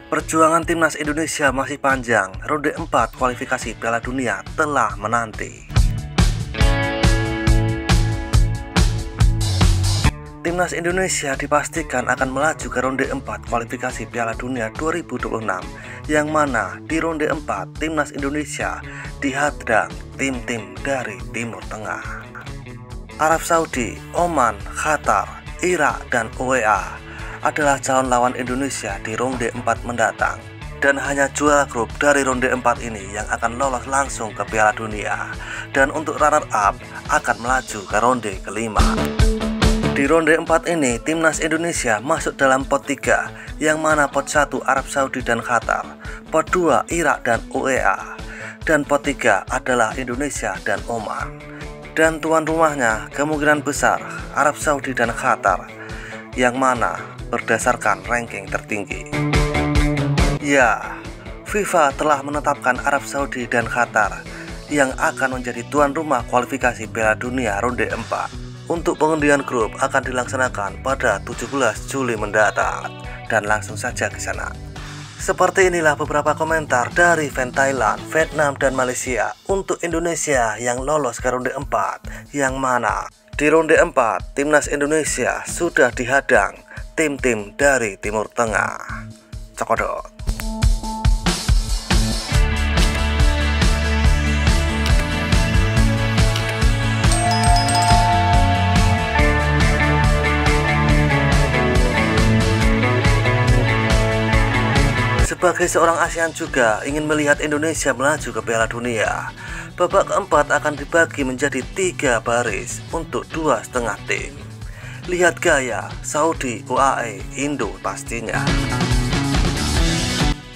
Perjuangan timnas Indonesia masih panjang. Ronde 4 kualifikasi Piala Dunia telah menanti. Timnas Indonesia dipastikan akan melaju ke ronde 4 kualifikasi Piala Dunia 2026, yang mana di ronde 4 timnas Indonesia dihadang tim-tim dari Timur Tengah. Arab Saudi, Oman, Qatar, Irak, dan UEA adalah calon lawan Indonesia di ronde 4 mendatang. Dan hanya juara grup dari ronde 4 ini yang akan lolos langsung ke Piala Dunia. Dan untuk runner up akan melaju ke ronde kelima. Di ronde 4 ini, timnas Indonesia masuk dalam pot 3, yang mana pot 1 Arab Saudi dan Qatar, pot 2 Irak dan UEA, dan pot 3 adalah Indonesia dan Oman. Dan tuan rumahnya kemungkinan besar Arab Saudi dan Qatar, yang mana berdasarkan ranking tertinggi. Ya, FIFA telah menetapkan Arab Saudi dan Qatar yang akan menjadi tuan rumah kualifikasi Piala Dunia ronde 4. Untuk pengundian grup akan dilaksanakan pada 17 Juli mendatang, dan langsung saja ke sana. Seperti inilah beberapa komentar dari fan Thailand, Vietnam, dan Malaysia untuk Indonesia yang lolos ke ronde 4, yang mana di ronde 4 timnas Indonesia sudah dihadang tim-tim dari Timur Tengah. Cokodot. Sebagai seorang ASEAN juga ingin melihat Indonesia melaju ke Piala Dunia. Babak keempat akan dibagi menjadi 3 baris untuk 2,5 tim. Lihat gaya Saudi, UAE, Indo pastinya.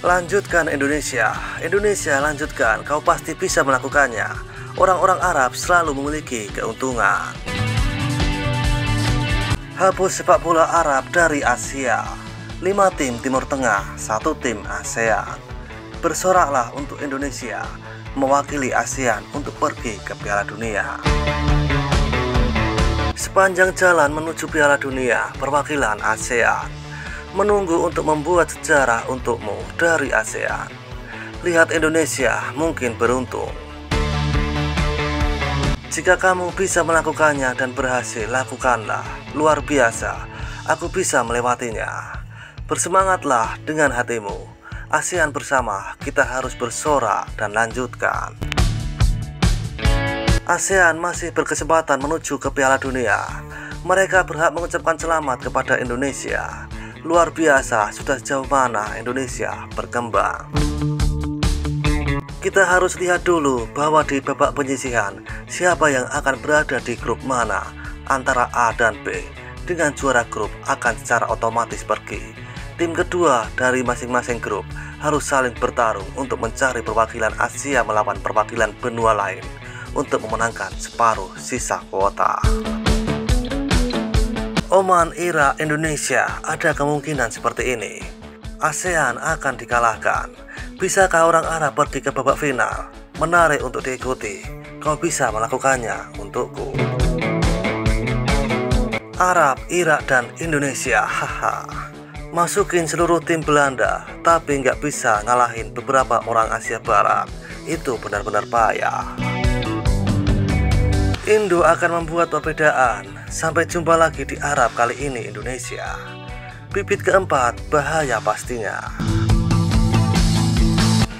Lanjutkan Indonesia. Indonesia lanjutkan, kau pasti bisa melakukannya. Orang-orang Arab selalu memiliki keuntungan. Hapus sepak bola Arab dari Asia. 5 tim Timur Tengah, 1 tim ASEAN. Bersoraklah untuk Indonesia mewakili ASEAN untuk pergi ke Piala Dunia. Sepanjang jalan menuju Piala Dunia, perwakilan ASEAN menunggu untuk membuat sejarah untukmu dari ASEAN. Lihat Indonesia mungkin beruntung. Jika kamu bisa melakukannya dan berhasil, lakukanlah. Luar biasa, aku bisa melewatinya. Bersemangatlah dengan hatimu. ASEAN bersama, kita harus bersorak dan lanjutkan. ASEAN masih berkesempatan menuju ke Piala Dunia. Mereka berhak mengucapkan selamat kepada Indonesia. Luar biasa, sudah sejauh mana Indonesia berkembang. Kita harus lihat dulu bahwa di babak penyisihan, siapa yang akan berada di grup mana antara A dan B. Dengan juara grup akan secara otomatis pergi. Tim kedua dari masing-masing grup harus saling bertarung untuk mencari perwakilan Asia melawan perwakilan benua lain untuk memenangkan separuh sisa kuota. Oman, Irak, Indonesia, ada kemungkinan seperti ini. ASEAN akan dikalahkan. Bisakah orang Arab pergi ke babak final? Menarik untuk diikuti. Kau bisa melakukannya untukku. Arab, Irak, dan Indonesia, haha. Masukin seluruh tim Belanda, tapi nggak bisa ngalahin beberapa orang Asia Barat. Itu benar-benar payah. Indo akan membuat perbedaan. Sampai jumpa lagi di Arab kali ini Indonesia. Bibit keempat, bahaya pastinya.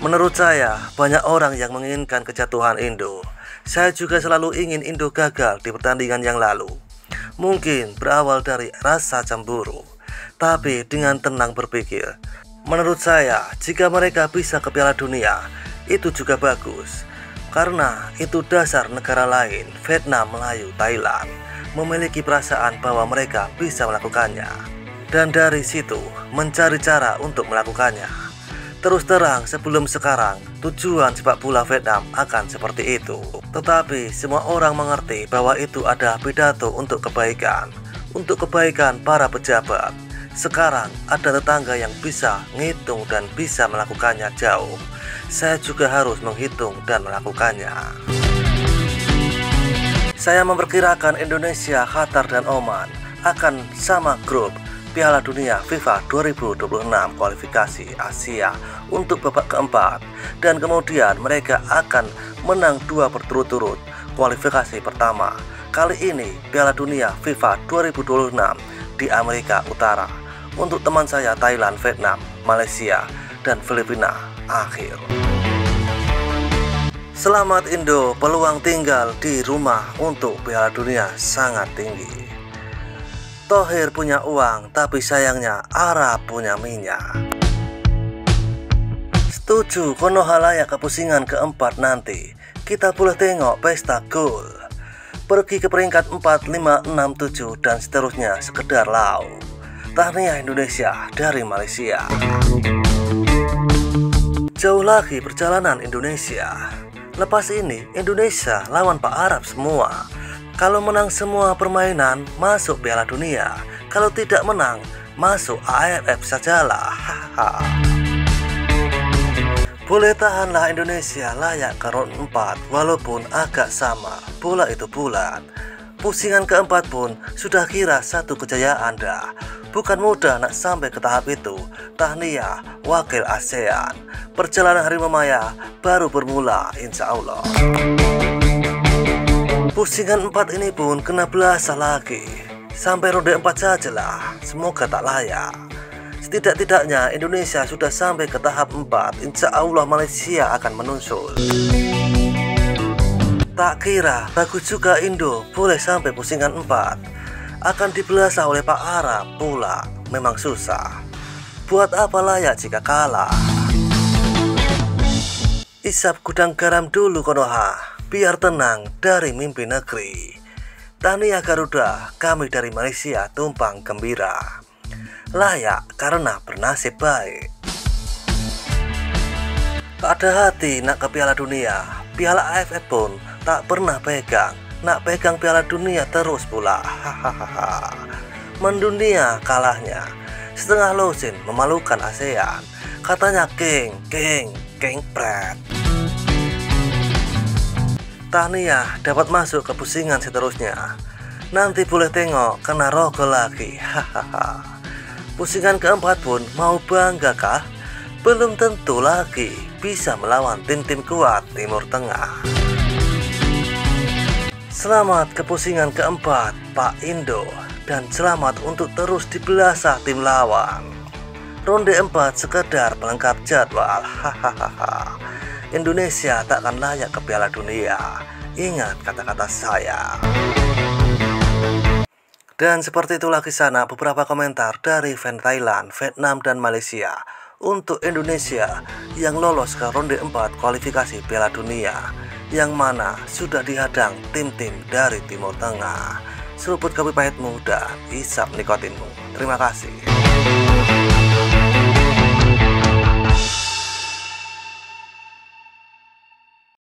Menurut saya, banyak orang yang menginginkan kejatuhan Indo. Saya juga selalu ingin Indo gagal di pertandingan yang lalu. Mungkin berawal dari rasa cemburu, tapi dengan tenang berpikir. Menurut saya, jika mereka bisa ke Piala Dunia, itu juga bagus. Karena itu dasar negara lain, Vietnam, Melayu, Thailand, memiliki perasaan bahwa mereka bisa melakukannya. Dan dari situ, mencari cara untuk melakukannya. Terus terang, sebelum sekarang, tujuan sepak bola Vietnam akan seperti itu. Tetapi semua orang mengerti bahwa itu ada pidato untuk kebaikan para pejabat. Sekarang ada tetangga yang bisa ngitung dan bisa melakukannya jauh. Saya juga harus menghitung dan melakukannya. Saya memperkirakan Indonesia, Qatar, dan Oman akan sama grup Piala Dunia FIFA 2026 kualifikasi Asia untuk babak keempat, dan kemudian mereka akan menang 2 berturut-turut kualifikasi pertama. Kali ini Piala Dunia FIFA 2026 di Amerika Utara untuk teman saya Thailand, Vietnam, Malaysia, dan Filipina akhir. Selamat Indo, peluang tinggal di rumah untuk Piala Dunia sangat tinggi. Thohir punya uang, tapi sayangnya Arab punya minyak. Setuju, Konoha layak kepusingan keempat nanti. Kita boleh tengok pesta gol. Pergi ke peringkat 4, 5, 6, 7 dan seterusnya sekedar lau. Tahniah Indonesia dari Malaysia. Jauh lagi perjalanan Indonesia. Lepas ini Indonesia lawan Pak Arab semua. Kalau menang semua permainan, masuk Piala Dunia. Kalau tidak menang, masuk AFF sajalah. Boleh tahanlah Indonesia layak ke round 4, walaupun agak sama. Bola itu bulat. Pusingan keempat pun sudah kira satu kejayaan dah. Bukan mudah nak sampai ke tahap itu. Tahniah wakil ASEAN. Perjalanan Harimau Maya baru bermula, insya Allah. Pusingan 4 ini pun kena belasah lagi. Sampai ronde 4 sajalah. Semoga tak layak. Setidak-tidaknya Indonesia sudah sampai ke tahap 4. Insya Allah Malaysia akan menyusul. Tak kira bagus juga Indo boleh sampai pusingan 4. Akan dibelasah oleh Pak Arab pula. Memang susah. Buat apa layak jika kalah? Isap gudang garam dulu Konoha, biar tenang dari mimpi negeri. Tahniah Garuda, kami dari Malaysia tumpang gembira. Layak karena bernasib baik. Tak ada hati nak ke Piala Dunia. Piala AFF pun tak pernah pegang. Nak pegang Piala Dunia terus pula. Hahaha. Mendunia kalahnya. Setengah losin memalukan ASEAN. Katanya king pret. Tahniah dapat masuk ke pusingan seterusnya. Nanti boleh tengok kena rogol lagi. Hahaha. Pusingan keempat pun mau bangga kah? Belum tentu lagi bisa melawan tim-tim kuat Timur Tengah. Selamat ke pusingan keempat Pak Indo, dan selamat untuk terus dibelasah tim lawan. Ronde 4 sekedar pelengkap jadwal. Hahaha. Indonesia tak akan layak ke Piala Dunia. Ingat kata-kata saya. Dan seperti itulah kisah beberapa komentar dari fan Thailand, Vietnam, dan Malaysia untuk Indonesia yang lolos ke ronde 4 kualifikasi Piala Dunia, yang mana sudah dihadang tim-tim dari Timur Tengah. Seruput kopi pahitmu dan isap nikotinmu. Terima kasih.